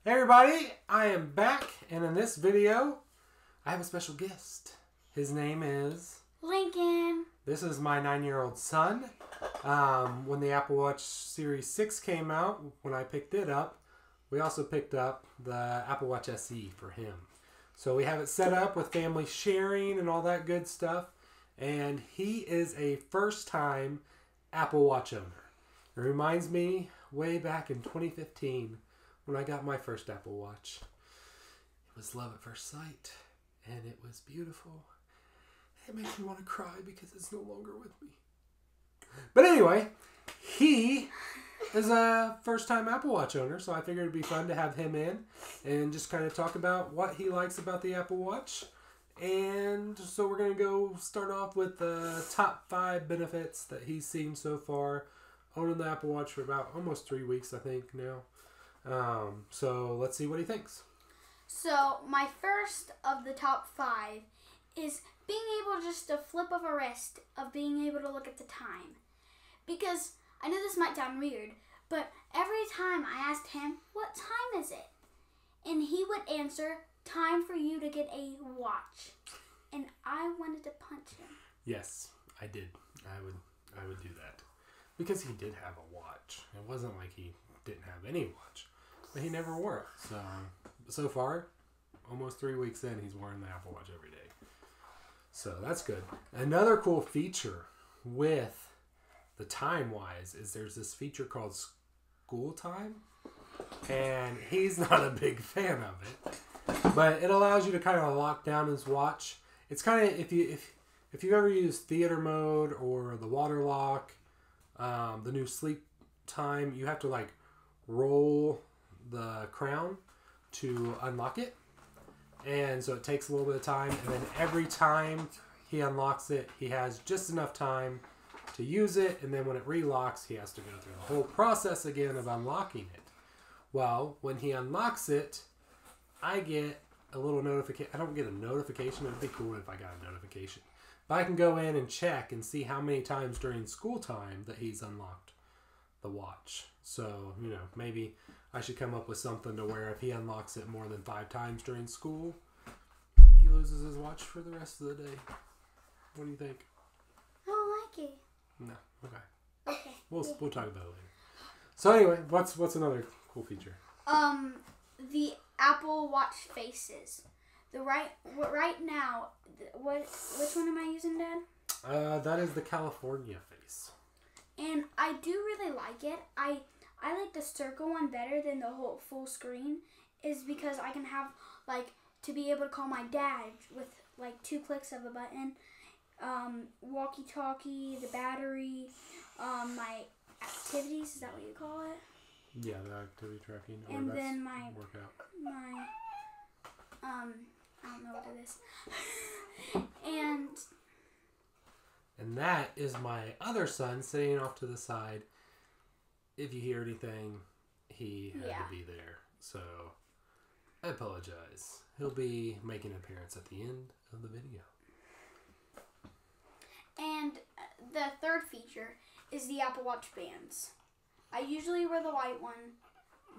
Hey everybody, I am back, and in this video, I have a special guest. His name is Lincoln. This is my 9-year-old son. When the Apple Watch Series 6 came out, when I picked it up, we also picked up the Apple Watch SE for him. So we have it set up with family sharing and all that good stuff, and he is a first-time Apple Watch owner. It reminds me way back in 2015 when I got my first Apple Watch. It was love at first sight, and it was beautiful. It makes me want to cry because it's no longer with me. But anyway, he is a first-time Apple Watch owner, so I figured it'd be fun to have him in and just kind of talk about what he likes about the Apple Watch. And so we're going to go start off with the top 5 benefits that he's seen so far, owning the Apple Watch for about almost 3 weeks, I think, now. So let's see what he thinks. So my first of the top 5 is being able just a flip of a wrist of being able to look at the time. Because I know this might sound weird, but every time I asked him, what time is it? And he would answer, time for you to get a watch. And I wanted to punch him. Yes, I did. I would do that. Because he did have a watch. It wasn't like he didn't have any watch. But he never wore it. So far, almost 3 weeks in, he's wearing the Apple Watch every day. So that's good. Another cool feature with the time-wise is there's this feature called School Time. And he's not a big fan of it. But it allows you to kind of lock down his watch. It's kind of, if you've ever used theater mode or the water lock, the new sleep time, you have to like roll the crown to unlock it, and so it takes a little bit of time, and then every time he unlocks it, he has just enough time to use it, and then when it relocks, he has to go through the whole process again of unlocking it. Well, when he unlocks it, I get a little notification. I don't get a notification. It would be cool if I got a notification, but I can go in and check and see how many times during school time that he's unlocked the watch. So, maybe I should come up with something to where if he unlocks it more than 5 times during school, he loses his watch for the rest of the day. What do you think? I don't like it. No. Okay. Okay. We'll talk about it later. So anyway, what's another cool feature? The Apple Watch faces. Right now, which one am I using, Dad? That is the California face. And I do really like it. I like the circle one better than the whole full screen, is because I can have, to be able to call my dad with, 2 clicks of a button. Walkie-Talkie, the battery, my activities, is that what you call it? Yeah, the activity tracking. And then my workout. I don't know what it is. And that is my other son sitting off to the side. If you hear anything, he had to be there. So, I apologize. He'll be making an appearance at the end of the video. And the third feature is the Apple Watch bands. I usually wear the white one,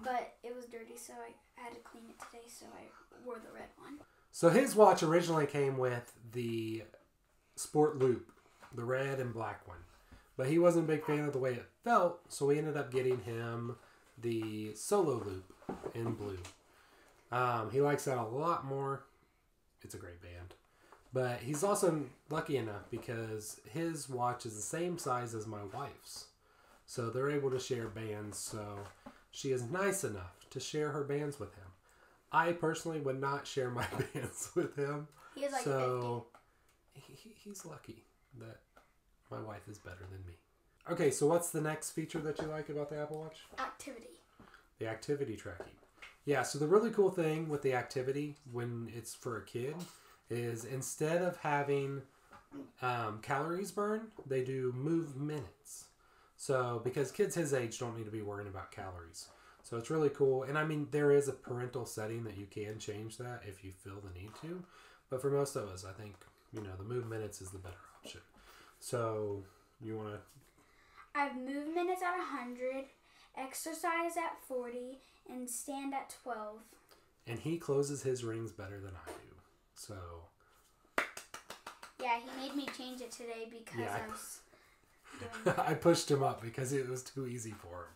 but it was dirty, so I had to clean it today, so I wore the red one. So his watch originally came with the Sport Loop, the red and black one. But he wasn't a big fan of the way it felt, so we ended up getting him the Solo Loop in blue. He likes that a lot more. It's a great band. But he's also lucky enough because his watch is the same size as my wife's. So they're able to share bands, so she is nice enough to share her bands with him. I personally would not share my bands with him. He is so 50. He's lucky that my wife is better than me. Okay, so what's the next feature that you like about the Apple Watch? Activity. The activity tracking. Yeah, so the really cool thing with the activity when it's for a kid is instead of having calories burned, they do move minutes. So, because kids his age don't need to be worrying about calories. So it's really cool. And I mean, there is a parental setting that you can change that if you feel the need to. But for most of us, I think, the move minutes is the better option. So, you want to... I've moved minutes at 100, exercise at 40, and stand at 12. And he closes his rings better than I do. So. Yeah, he made me change it today because I was doing I pushed him up because it was too easy for him.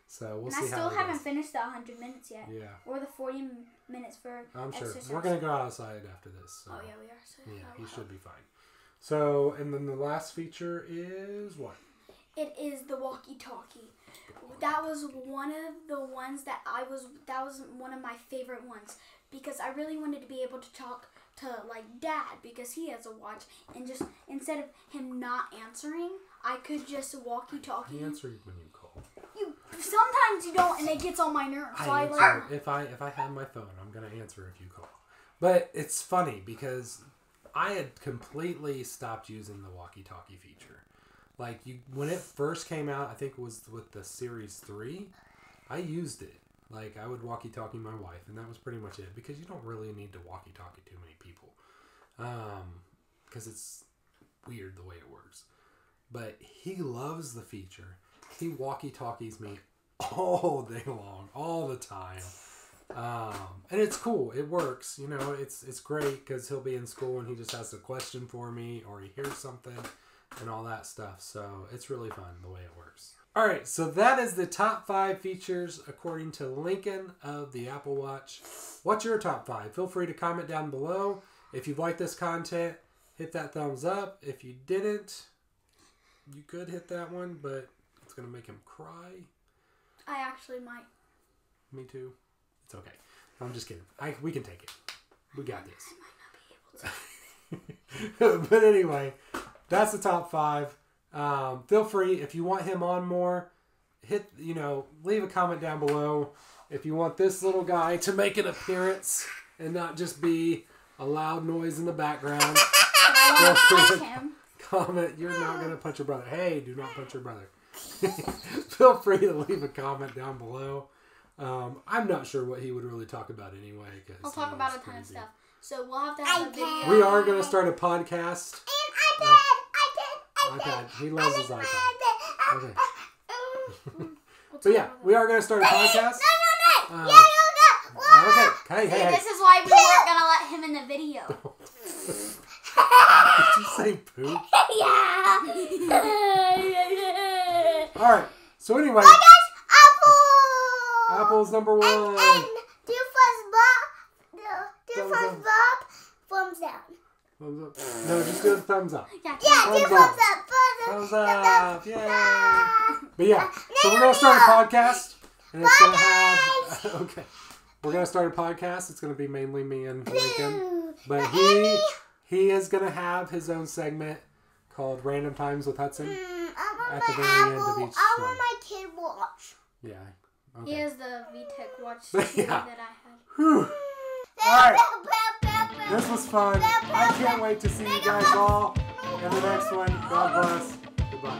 So we'll see how it goes. I still haven't finished the 100 minutes yet. Yeah. Or the 40 minutes for I'm sure. exercise. We're going to go outside after this. So. Oh, yeah, we are. So yeah, he should be fine. So, and then the last feature is what? It is the walkie-talkie. That was one of the ones that was one of my favorite ones because I really wanted to be able to talk to like Dad because he has a watch, and just instead of him not answering, I could just walkie-talkie. He answers when you call. Sometimes you don't, and it gets on my nerves. So I answer, if I have my phone, I'm gonna answer if you call. But it's funny because I had completely stopped using the walkie-talkie feature. Like when it first came out, I think it was with the Series 3. I used it. Like I would walkie-talkie my wife, and that was pretty much it because you don't really need to walkie-talkie too many people, because it's weird the way it works. But he loves the feature. He walkie-talkies me all day long, all the time. And it's cool. It works. You know, it's great because he'll be in school and he just has a question for me or he hears something and all that stuff. So it's really fun the way it works. All right, so that is the top 5 features according to Lincoln of the Apple Watch. What's your top 5? Feel free to comment down below. If you've liked this content, hit that thumbs up. If you didn't, you could hit that one, but it's going to make him cry. I actually might. Me too. It's okay. I'm just kidding. We can take it. We got this. I might not be able to. But anyway, that's the top 5. Feel free, if you want him on more, leave a comment down below. If you want this little guy to make an appearance and not just be a loud noise in the background, feel free to comment. You're not going to punch your brother. Hey, do not punch your brother. Feel free to leave a comment down below. I'm not sure what he would really talk about anyway. I'll talk about a ton of stuff. So we'll have to have a video. We are going to start a podcast. And iPad. He loves his iPad. Okay. So yeah, we are going to start a podcast. No. Okay. Hey. This is why we weren't going to let him in the video. Did you say poop? Yeah. All right. So anyway. Apple. Apple's number 1. And do first Bob. Thumbs down. Thumbs up. No, just do the thumbs up. Yeah, thumbs up. Thumbs up. Yay. But yeah, so we're going to start a podcast. And it's going to have... Okay. We're going to start a podcast. It's going to be mainly me and Lincoln. But he is going to have his own segment called Random Times with Hudson at the very end of each I one. want my kid watch. Yeah. Okay. He has the VTech watch that I had. Whew. Alright. This was fun. I can't wait to see you guys all in the next one. God bless. Goodbye.